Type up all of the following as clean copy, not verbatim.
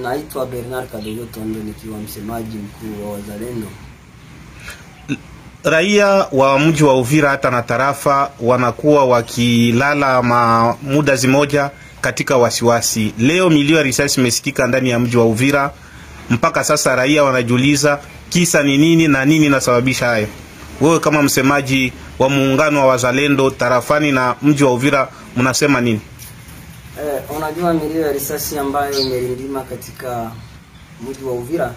Naitwa Bernard Kadogo Tondo, nikiwa msemaji mkuu wa Wazalendo. Raia wa mji wa Uvira hata na tarafa wanakuwa wakilala muda zimoja katika wasiwasi. Leo milio ya risasi imesikika ndani ya mji wa Uvira. Mpaka sasa raia wanajiuliza kisa ni nini na nini inasababisha hayo. Wewe kama msemaji wa muungano wa Wazalendo tarafani na mji wa Uvira mnasema nini? Unajua milio ya risasi ambayo imerindima katika mji wa Uvira,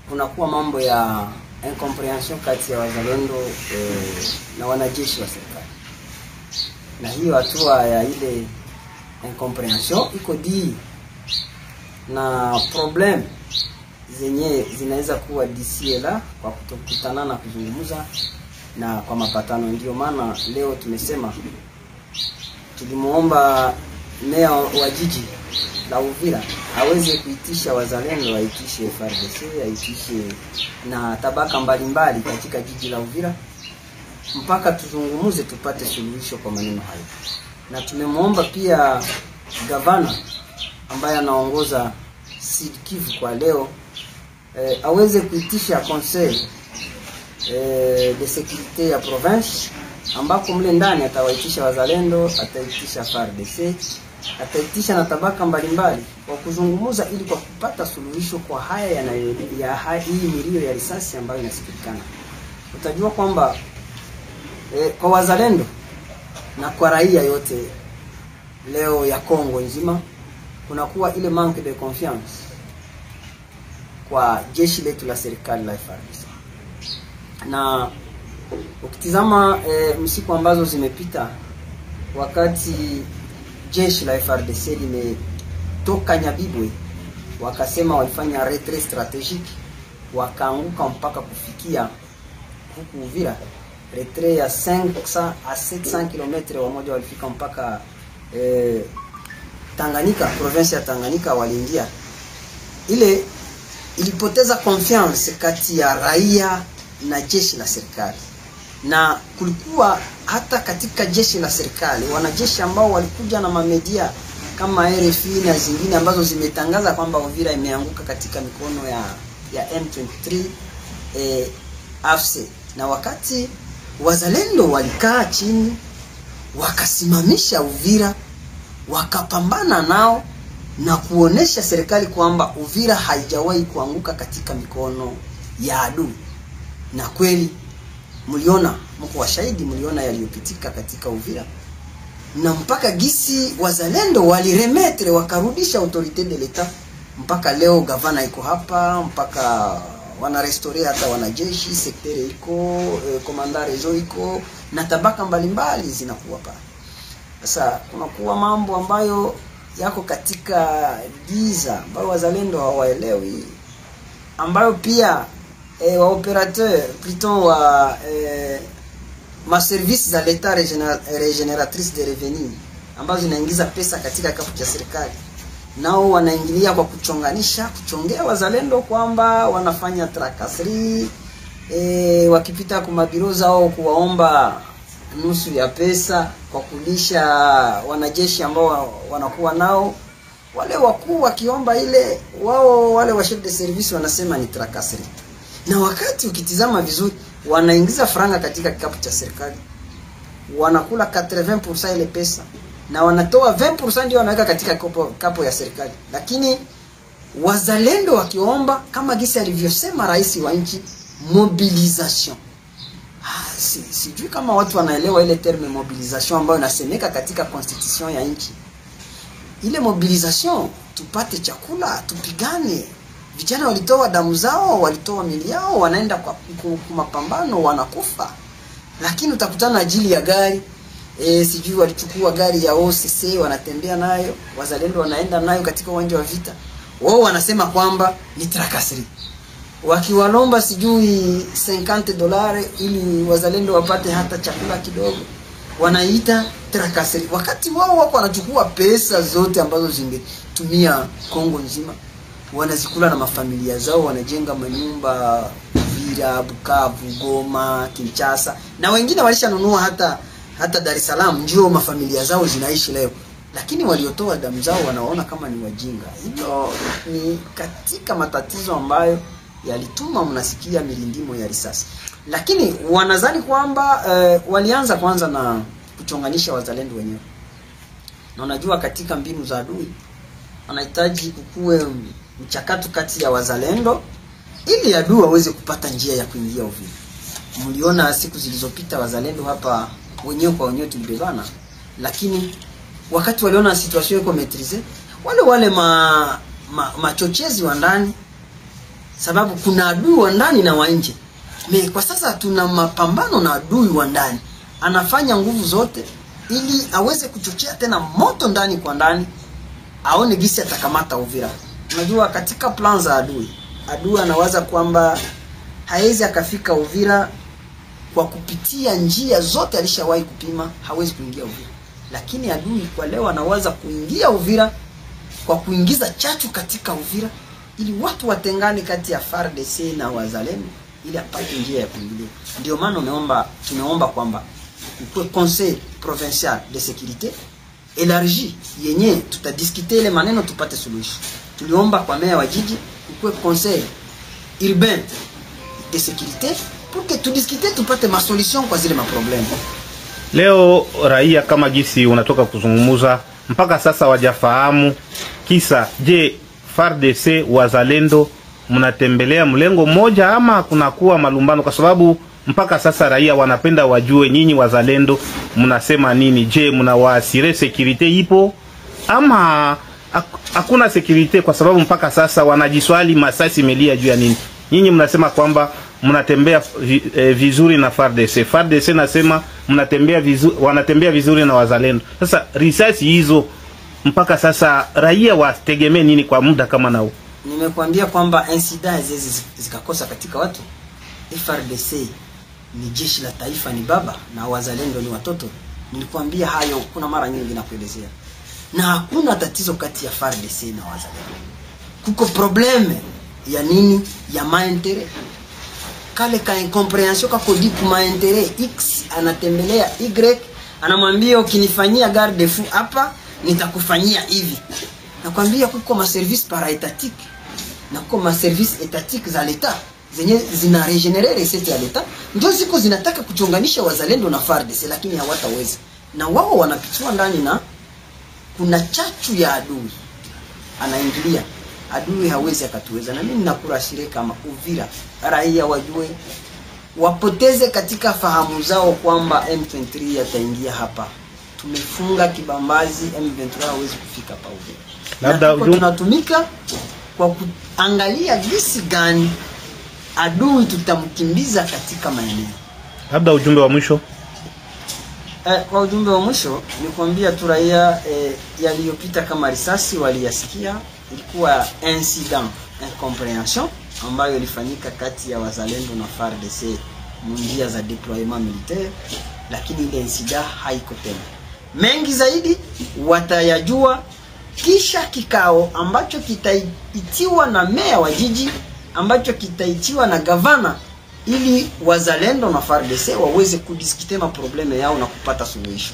kunakuwa mambo ya incomprehension kati ya Wazalendo na wanajeshi wa serikali. Na hiyo hatua ya ile incomprehension iko di na problem zenye zinaweza kuwa disiela kwa kutokutana na kuzungumza na kwa mapatano. Ndio maana leo tumesema tulimuomba meya wa jiji la Uvira aweze kuitisha Wazalendo, aitishe FARDC, aitishe na tabaka mbalimbali katika jiji la Uvira mpaka tuzungumuze tupate suluhisho kwa maneno hayo. Na tumemuomba pia gavana ambaye anaongoza Sud Kivu kwa leo aweze kuitisha conseil de sécurité ya province, ambako mle ndani atawaitisha Wazalendo, ataitisha FARDC, ataitisha na tabaka mbalimbali kwa kuzungumuza ili kwa kupata suluhisho kwa haya hii milio ya risasi ambayo inasikikana. Utajua kwamba kwa Wazalendo na kwa raia yote leo ya Kongo nzima kunakuwa ile manque de confiance kwa jeshi letu la serikali la FARDC. Na ukitizama msiku ambazo zimepita, wakati jeshi la FARDC limetoka Nyabibwe wakasema walifanya retrait stratégique, wakaanguka mpaka kufikia huku Uvira, retrait ya 500 à 700 km, wamoja walifika mpaka Tanganyika, province ya Tanganyika waliingia. Ile ilipoteza confiance kati ya raia na jeshi la serikali. Na kulikuwa hata katika jeshi la serikali wanajeshi ambao walikuja na mamedia kama RFI na zingine ambazo zimetangaza kwamba Uvira imeanguka katika mikono ya M23 AFC. Na wakati Wazalendo walikaa chini wakasimamisha Uvira, wakapambana nao na kuonesha serikali kwamba Uvira haijawahi kuanguka katika mikono ya adui. Na kweli mliona, mko washahidi, mliona yaliyopitika katika Uvira. Na mpaka gisi Wazalendo waliremetre, wakarudisha autorité de l'État. Mpaka leo gavana iko hapa, mpaka wana restaurer hata wanajeshi, sektere iko, komanda rejo iko, na tabaka mbalimbali zinakuwa pale. Sasa kunakuwa mambo ambayo yako katika giza ambayo Wazalendo hawaelewi, ambayo pia wa operateur plutôt wa ma service za l'État régénératrice de revenus ambazo zinaingiza pesa katika kapu cha serikali, nao wanaingilia kwa kuchongea Wazalendo kwamba wanafanya trakasri, wakipita kwa mabiro zao kuwaomba nusu ya pesa kwa kulisha wanajeshi ambao wanakuwa nao. Wale wakuu wakiomba ile, wao wale wa chef de service wanasema ni trakasri. Na wakati ukitizama vizuri, wanaingiza franga katika kikapu cha serikali, wanakula 80% ile pesa, na wanatoa 20% ndio wanaweka katika kapu ya serikali. Lakini Wazalendo wakiomba, kama gisi alivyosema rais wa nchi, mobilisation. Sijui kama watu wanaelewa ile terme mobilisation ambayo inasemeka katika constitution ya nchi. Ile mobilisation, tupate chakula, tupigane. Vijana walitoa damu zao, walitoa mili yao, wanaenda kwa mapambano, wanakufa. Lakini utakutana ajili ya gari, sijui walichukua gari ya OCC wanatembea nayo, Wazalendo wanaenda nayo katika uwanja wa vita. Wao wanasema kwamba ni trakasri. Wakiwalomba sijui $50 ili Wazalendo wapate hata chakula kidogo, wanaita trakasri. Wakati wao wako wanachukua pesa zote ambazo zingetumia Kongo nzima, wanazikula na mafamilia zao, wanajenga manyumba Uvira, Bukavu, Goma, Kinshasa, na wengine walishanunua hata Dar es Salaam, ndio mafamilia zao zinaishi leo. lakini waliotoa damu zao wanaona kama ni wajinga. Hilo ni katika matatizo ambayo yalituma mnasikia milindimo ya risasi. Lakini wanadhani kwamba walianza kwanza na kuchonganisha wazalendo wenyewe. Na unajua katika mbinu za adui anahitaji kukue mchakato kati ya wazalendo ili adui aweze kupata njia ya kuingia Uvira. Mliona siku zilizopita wazalendo hapa wenyewe kwa wenyewe tulibebana, lakini wakati waliona situation iko maîtrisée, wale machochezi wa ndani, sababu kuna adui wa ndani na wa nje. Kwa sasa tuna mapambano na adui wa ndani. Anafanya nguvu zote ili aweze kuchochea tena moto ndani kwa ndani, aone gisi atakamata Uvira. Unajua katika plan za adui anawaza kwamba hawezi akafika Uvira kwa kupitia njia zote alishawahi kupima, hawezi kuingia Uvira. Lakini adui kwa leo anawaza kuingia Uvira kwa kuingiza chachu katika Uvira ili watu watengane kati ya FARDC na wazalendo ili apate njia ya kuingia. Ndio maana tumeomba kwamba kwa Conseil provincial de sécurité élargi yenye tutadiskite ile maneno tupate suluhisho. Tuliomba kwa meya wa jiji kwa Conseil urbain de sécurité pour que tudiskite tupate masolution kwa zile maproblème. Leo raia kama gisi unatoka kuzungumuza mpaka sasa wajafahamu kisa. Je, FARDC wazalendo mnatembelea mlengo mmoja ama kunakuwa malumbano? Kwa sababu mpaka sasa raia wanapenda wajue nyinyi wazalendo mnasema nini. Je, mnawaasire security ipo ama hakuna security? Kwa sababu mpaka sasa wanajiswali masasi melia juu ya nini. Nyinyi mnasema kwamba mnatembea vizuri na FARDC. FARDC nasema mnatembea vizuri, wanatembea vizuri na wazalendo. Sasa risasi hizo mpaka sasa raia wategemee nini kwa muda kama nao? Nimekuambia kwamba incident hizi zikakosa katika watu. FARDC ni jeshi la taifa, ni baba, na wazalendo ni watoto. Nilikwambia hayo kuna mara nyingi nakuelezea. Na hakuna tatizo kati ya FARDC na wazalendo. Kuko probleme ya nini? Ya maentere. Kale ka incompréhension kako diku maentere X anatembelea Y, anamwambia ukinifanyia garde fou hapa nitakufanyia hivi. Nakwambia kuko ma service paraétatique na kuko ma service étatique za l'État zenye zina regenerer recette ya l'État, ndio ziko zinataka kuchonganisha wazalendo na FARDC, lakini hawataweza. Na wao wanapitiwa ndani na kuna chachu ya adui anaingilia. Adui hawezi akatuweza. Na mimi nakurashire kama Uvira raia wajue, wapoteze katika fahamu zao kwamba M23 yataingia hapa. Tumefunga kibambazi, M23 hawezi kufika hapa Uvira. Labda tunatumika kwa kuangalia jinsi gani adui tutamkimbiza katika maeneo. Labda ujumbe wa mwisho? Kwa ujumbe wa mwisho ni kuambia tu raia yaliyopita kama risasi waliyasikia. Ilikuwa incident incompréhension ambayo ilifanyika kati ya wazalendo na FARDC njia za deployement militaire, lakini ile incident haiko tena. Mengi zaidi watayajua kisha kikao ambacho kitaitiwa na meya wa jiji, ambacho kitaitiwa na gavana, ili wazalendo na FARDC waweze kudiskite ma probleme yao na kupata suluhisho.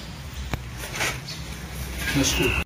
Nashukuru.